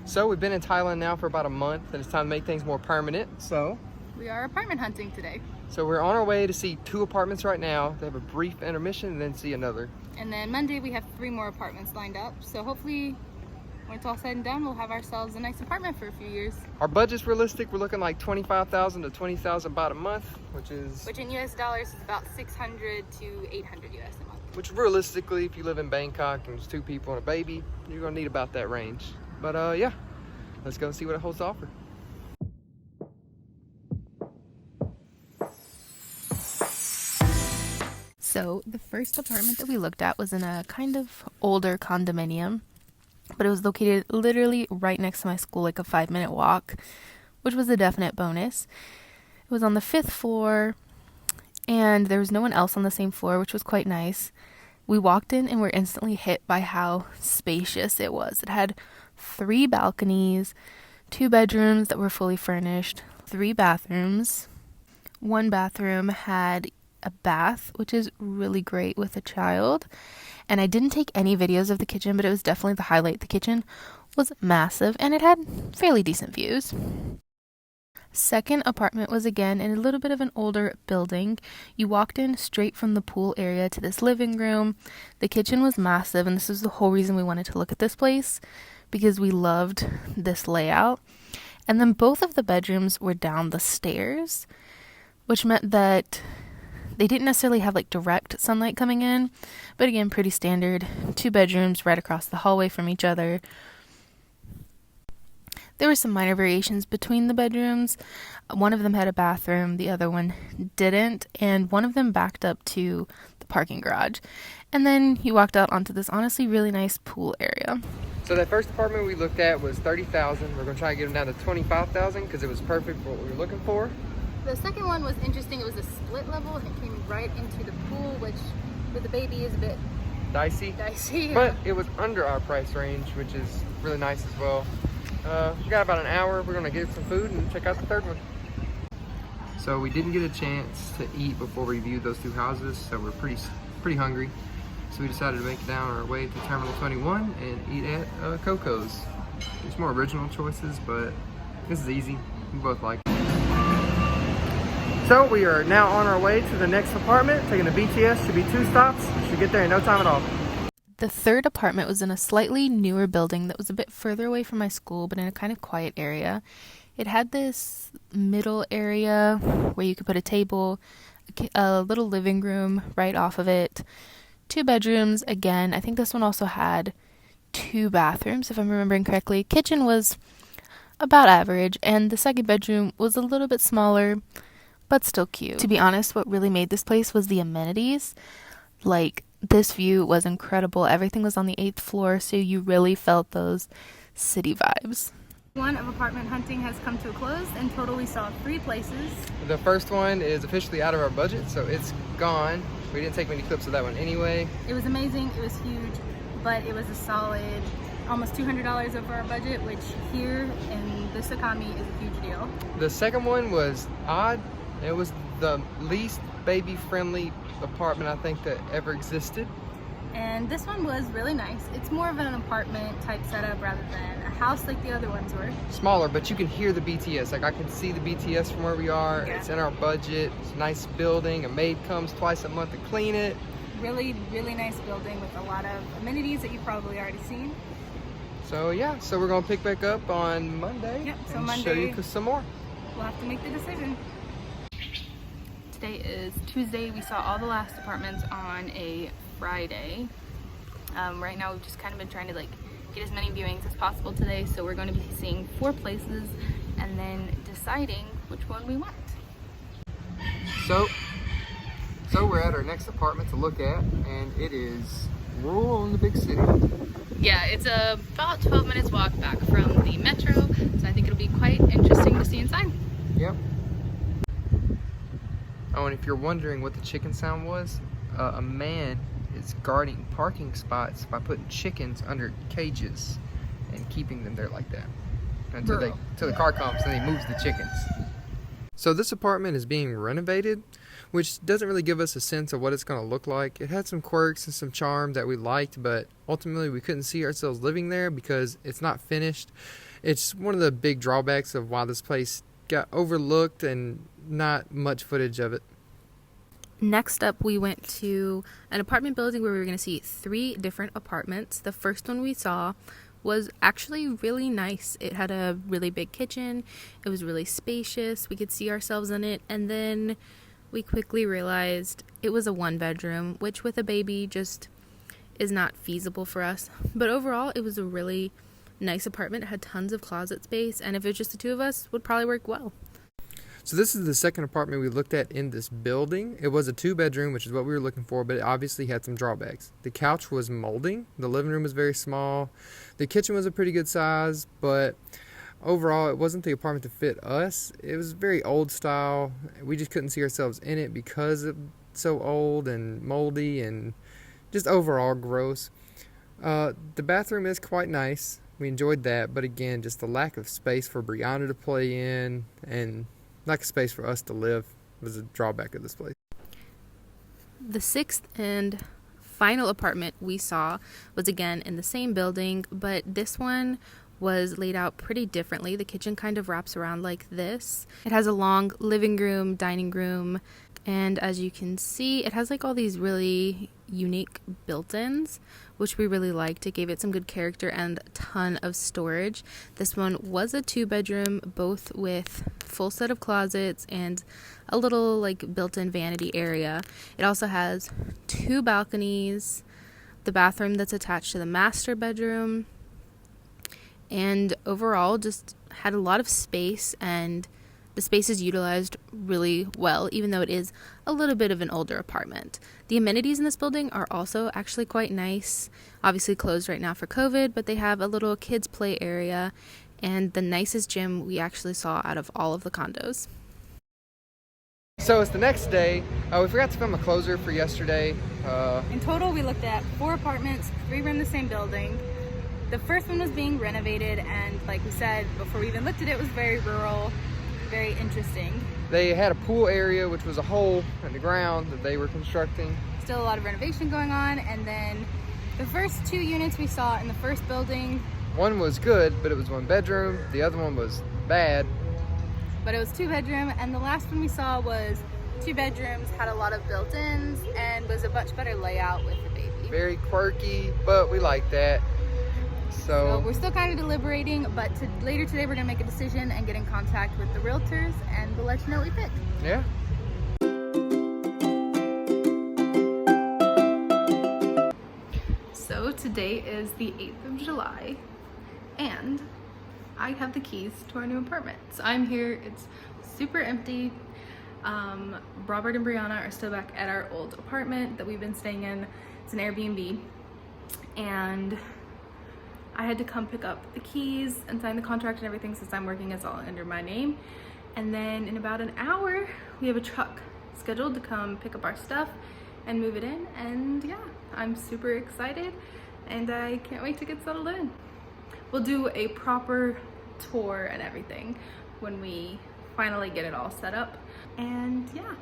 So we've been in Thailand now for about a month, and it's time to make things more permanent. So we are apartment hunting today. So we're on our way to see 2 apartments right now. They have a brief intermission and then see another. And then Monday we have 3 more apartments lined up. So hopefully when it's all said and done, we'll have ourselves a nice apartment for a few years. Our budget's realistic. We're looking like $25,000 to $20,000 about a month, which in US dollars is about 600 to 800 US a month. Which realistically, if you live in Bangkok and there's 2 people and a baby, you're gonna need about that range. But yeah, let's go and see what it holds to offer. So the first apartment that we looked at was in a kind of older condominium, but it was located literally right next to my school, like a 5-minute walk, which was a definite bonus. It was on the 5th floor, and there was no one else on the same floor, which was quite nice. We walked in and were instantly hit by how spacious it was. It had 3 balconies, 2 bedrooms that were fully furnished, 3 bathrooms. One bathroom had a bath, which is really great with a child. And I didn't take any videos of the kitchen, but it was definitely the highlight. The kitchen was massive and it had fairly decent views. Second apartment was again in a little bit of an older building. You walked in straight from the pool area to this living room. The kitchen was massive, and this is the whole reason we wanted to look at this place, because we loved this layout. And then both of the bedrooms were down the stairs, which meant that they didn't necessarily have like direct sunlight coming in, but again, pretty standard. 2 bedrooms right across the hallway from each other. There were some minor variations between the bedrooms. One of them had a bathroom, the other one didn't, and one of them backed up to the parking garage. And then you walked out onto this honestly really nice pool area. So that first apartment we looked at was $30,000. We're gonna try to get them down to $25,000 because it was perfect for what we were looking for. The second one was interesting. It was a split level and it came right into the pool, which with the baby is a bit dicey. Yeah. But it was under our price range, which is really nice as well. We got about an hour. We're gonna get some food and check out the third one. So we didn't get a chance to eat before we viewed those 2 houses, so we're pretty hungry. So we decided to make it down our way to Terminal 21 and eat at Coco's. There's more original choices, but this is easy. We both like it. So we are now on our way to the next apartment, taking the BTS. Should be 2 stops. We should get there in no time at all. The third apartment was in a slightly newer building that was a bit further away from my school, but in a kind of quiet area. It had this middle area where you could put a table, a little living room right off of it, 2 bedrooms. Again, I think this one also had 2 bathrooms, if I'm remembering correctly. Kitchen was about average, and the second bedroom was a little bit smaller, but still cute. To be honest, what really made this place was the amenities. Like, this view was incredible. Everything was on the 8th floor, so you really felt those city vibes. One of apartment hunting has come to a close. In total, we saw 3 places. The first one is officially out of our budget, so it's gone. We didn't take many clips of that one anyway. It was amazing. It was huge, but it was a solid almost $200 over our budget, which here in this economy is a huge deal. The second one was odd. It was the least baby-friendly apartment I think that ever existed. And this one was really nice. It's more of an apartment type setup rather than a house like the other ones were. Smaller, but you can hear the BTS. Like, I can see the BTS from where we are. Yeah. It's in our budget. It's a nice building. A maid comes twice a month to clean it. Really, really nice building with a lot of amenities that you've probably already seen. So yeah, so we're gonna pick back up on Monday. Yep, so and Monday show you some more. We'll have to make the decision. Today is Tuesday. We saw all the last apartments on a Friday. Right now we've just kind of been trying to like get as many viewings as possible today, so we're going to be seeing 4 places and then deciding which one we want. So we're at our next apartment to look at, and it is rural in the big city. Yeah, it's about 12 minutes walk back from the metro, so I think it'll be quite interesting to see inside. Yep. Oh, and if you're wondering what the chicken sound was, a man is guarding parking spots by putting chickens under cages and keeping them there like that until the car comes and he moves the chickens. So this apartment is being renovated, which doesn't really give us a sense of what it's going to look like. It had some quirks and some charm that we liked, but ultimately we couldn't see ourselves living there because it's not finished. It's one of the big drawbacks of why this place got overlooked and not much footage of it. Next up, we went to an apartment building where we were going to see 3 different apartments. The first one we saw was actually really nice. It had a really big kitchen. It was really spacious. We could see ourselves in it. And then we quickly realized it was a 1-bedroom, which with a baby just is not feasible for us. But overall, it was a really nice apartment. It had tons of closet space. And if it was just the 2 of us, would probably work well. So this is the second apartment we looked at in this building. It was a 2-bedroom, which is what we were looking for, but it obviously had some drawbacks. The couch was molding. The living room was very small. The kitchen was a pretty good size, but overall, it wasn't the apartment that fit us. It was very old style. We just couldn't see ourselves in it because it's so old and moldy and just overall gross. The bathroom is quite nice. We enjoyed that, but again, just the lack of space for Brianna to play in and lack of space for us to live was a drawback of this place. The 6th and final apartment we saw was again in the same building, but this one was laid out pretty differently. The kitchen kind of wraps around like this. It has a long living room, dining room, and as you can see, it has like all these really unique built-ins, which we really liked. It gave it some good character and a ton of storage. This one was a 2-bedroom, both with full set of closets and a little like built-in vanity area. It also has 2 balconies, the bathroom that's attached to the master bedroom, and overall just had a lot of space, and the space is utilized really well, even though it is a little bit of an older apartment. The amenities in this building are also actually quite nice. Obviously closed right now for COVID, but they have a little kids play area and the nicest gym we actually saw out of all of the condos. So it's the next day. We forgot to film a closer for yesterday. In total, we looked at 4 apartments, 3 were in the same building. The first one was being renovated, and like we said before we even looked at it, it was very rural, very interesting. They had a pool area, which was a hole in the ground that they were constructing. Still a lot of renovation going on, and then the first 2 units we saw in the first building. One was good, but it was 1 bedroom. The other one was bad. But it was 2-bedroom, and the last one we saw was 2 bedrooms, had a lot of built-ins, and was a much better layout with the baby. Very quirky, but we like that. So we're still kind of deliberating, but later today we're gonna make a decision and get in contact with the realtors, and we'll let you know what we pick. Yeah. So today is the 8th of July, and I have the keys to our new apartment. So I'm here, it's super empty. Robert and Brianna are still back at our old apartment that we've been staying in. It's an Airbnb, and I had to come pick up the keys and sign the contract and everything since I'm working, it's all under my name. And then in about an hour, we have a truck scheduled to come pick up our stuff and move it in. And yeah, I'm super excited and I can't wait to get settled in. We'll do a proper tour and everything when we finally get it all set up. And yeah.